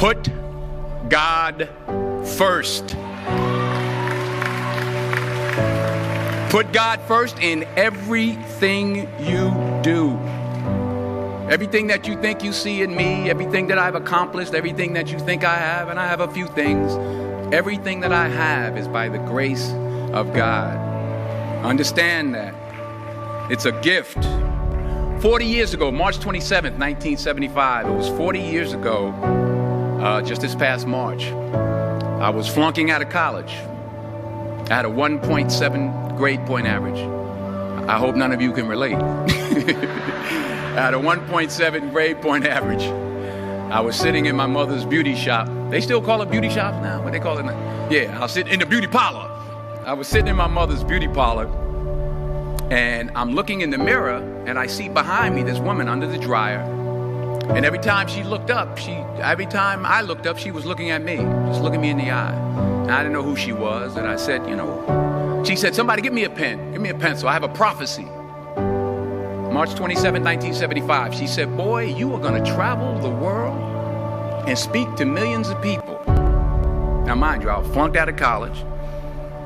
Put God first. Put God first in everything you do. Everything that you think you see in me, everything that I've accomplished, everything that you think I have, and I have a few things, everything that I have is by the grace of God. Understand that. It's a gift. 40 years ago, March 27th, 1975, it was 40 years ago, just this past March, I was flunking out of college. I had a 1.7 grade point average. I hope none of you can relate. I had a 1.7 grade point average. I was sitting in my mother's beauty shop. They still call it beauty shops now? What they call it now? Yeah, I was sitting in the beauty parlor. I was sitting in my mother's beauty parlor, and I'm looking in the mirror, and I see behind me this woman under the dryer. And every time she looked up, every time I looked up, she was looking at me, just looking me in the eye. And I didn't know who she was, and I said, she said, somebody give me a pen, give me a pencil, I have a prophecy. March 27, 1975, she said, boy, you are going to travel the world and speak to millions of people. Now, mind you, I was flunked out of college.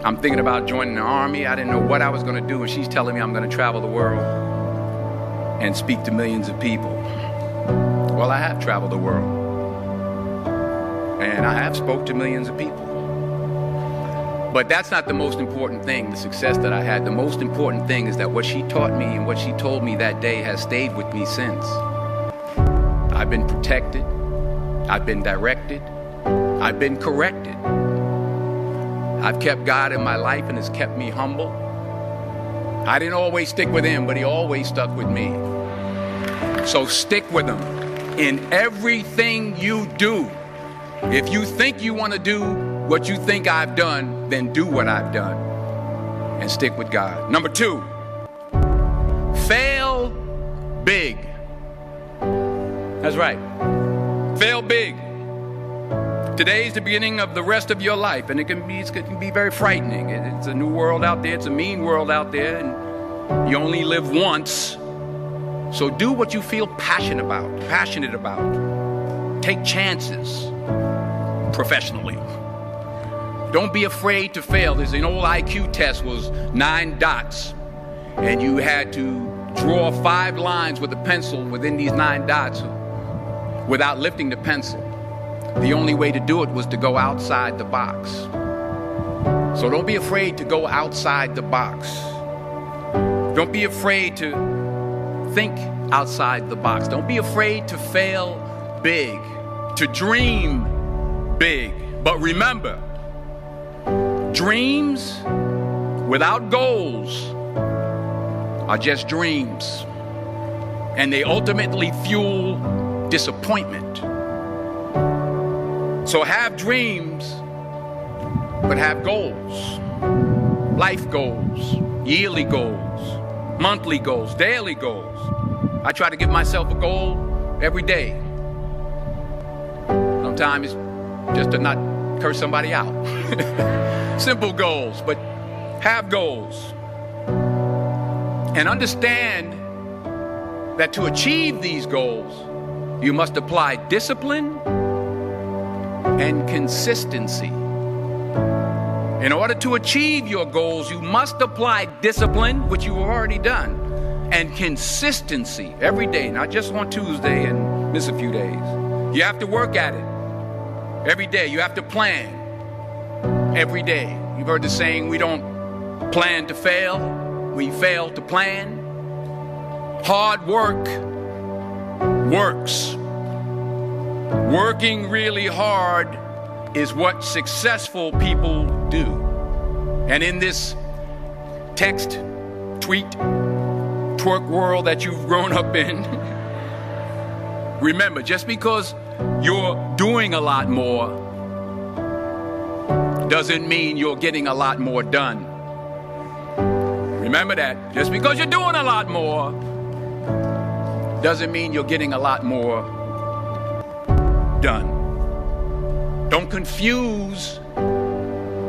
I'm thinking about joining the army. I didn't know what I was going to do, and she's telling me I'm going to travel the world and speak to millions of people. Well, I have traveled the world, and I have spoke to millions of people. But that's not the most important thing, the success that I had. The most important thing is that what she taught me and what she told me that day has stayed with me since. I've been protected. I've been directed. I've been corrected. I've kept God in my life, and it's kept me humble. I didn't always stick with him, but he always stuck with me. So stick with him in everything you do. If you think you want to do what you think I've done, then do what I've done and stick with God. Number 2, fail big. That's right. Fail big. Today's the beginning of the rest of your life, and it can be very frightening. It's a new world out there. It's a mean world out there, and you only live once. So do what you feel passionate about. Take chances professionally. Don't be afraid to fail. There's an old IQ test, was 9 dots, and you had to draw 5 lines with a pencil within these 9 dots without lifting the pencil. The only way to do it was to go outside the box. So don't be afraid to go outside the box. Don't be afraid to think outside the box. Don't be afraid to fail big, to dream big. But remember, dreams without goals are just dreams, and they ultimately fuel disappointment. So have dreams, but have goals. Life goals, yearly goals, monthly goals, daily goals. I try to give myself a goal every day. Sometimes it's just to not curse somebody out. Simple goals, but have goals. And understand that to achieve these goals, you must apply discipline and consistency. In order to achieve your goals, you must apply discipline, which you have already done, and consistency every day, not just on Tuesday and miss a few days. You have to work at it every day. You have to plan every day. You've heard the saying, we don't plan to fail, we fail to plan. Hard work works. Working really hard is what successful people do. And in this text, tweet, twerk world that you've grown up in, remember, just because you're doing a lot more doesn't mean you're getting a lot more done. Remember that. Just because you're doing a lot more doesn't mean you're getting a lot more done. Don't confuse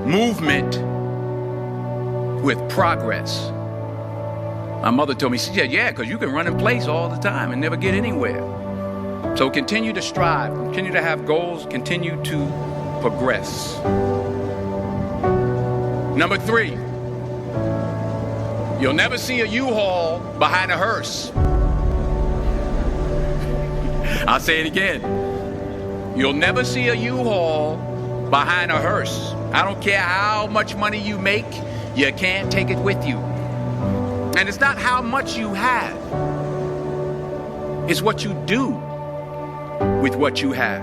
movement with progress. My mother told me, she said, yeah, because you can run in place all the time and never get anywhere. So continue to strive, continue to have goals, continue to progress. Number 3, you'll never see a U-Haul behind a hearse. I'll say it again. You'll never see a U-Haul behind a hearse. I don't care how much money you make, you can't take it with you. And it's not how much you have. It's what you do with what you have.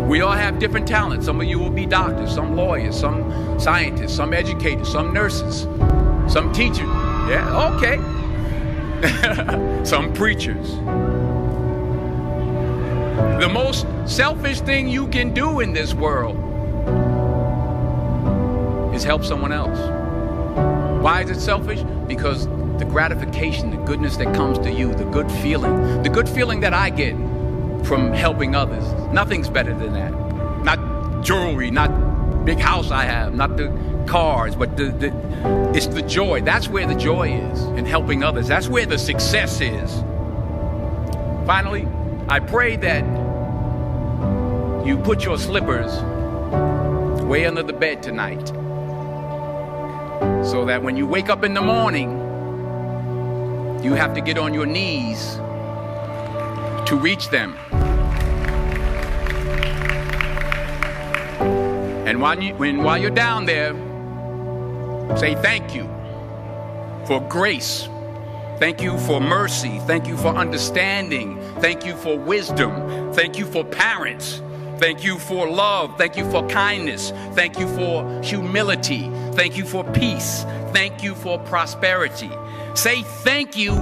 We all have different talents. Some of you will be doctors, some lawyers, some scientists, some educators, some nurses, some teachers. Yeah, okay. Some preachers. The most selfish thing you can do in this world is help someone else. Why is it selfish? Because the gratification, the goodness that comes to you, the good feeling that I get from helping others, nothing's better than that. Not jewelry, not big house I have, not the cars, but it's the joy. That's where the joy is, in helping others. That's where the success is. Finally, I pray that you put your slippers way under the bed tonight, so that when you wake up in the morning, you have to get on your knees to reach them. And while you're down there, say thank you for grace. Thank you for mercy. Thank you for understanding. Thank you for wisdom. Thank you for parents. Thank you for love. Thank you for kindness. Thank you for humility. Thank you for peace. Thank you for prosperity. Say thank you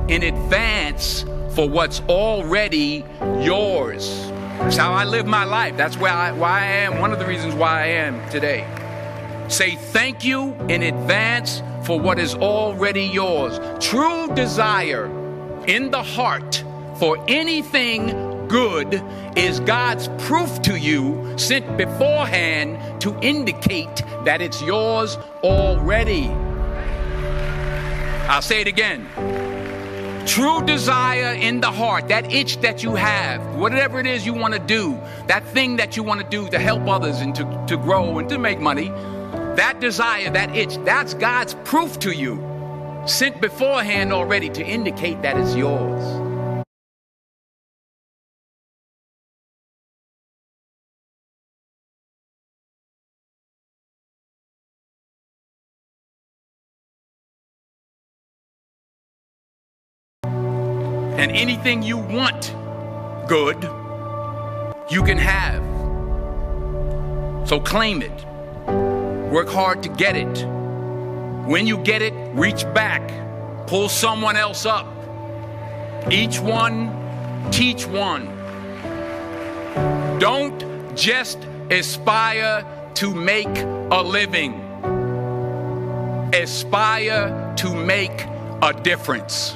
in advance for what's already yours. That's how I live my life. That's why I am. One of the reasons why I am today. Say thank you in advance for what is already yours. True desire in the heart for anything good is God's proof to you, sent beforehand to indicate that it's yours already. I'll say it again. True desire in the heart, that itch that you have, whatever it is you want to do, that thing that you want to do to help others and to grow and to make money, that desire, that itch, that's God's proof to you, sent beforehand already to indicate that it's yours. And anything you want good, you can have. So claim it. Work hard to get it. When you get it, reach back. Pull someone else up. Each one, teach one. Don't just aspire to make a living. Aspire to make a difference.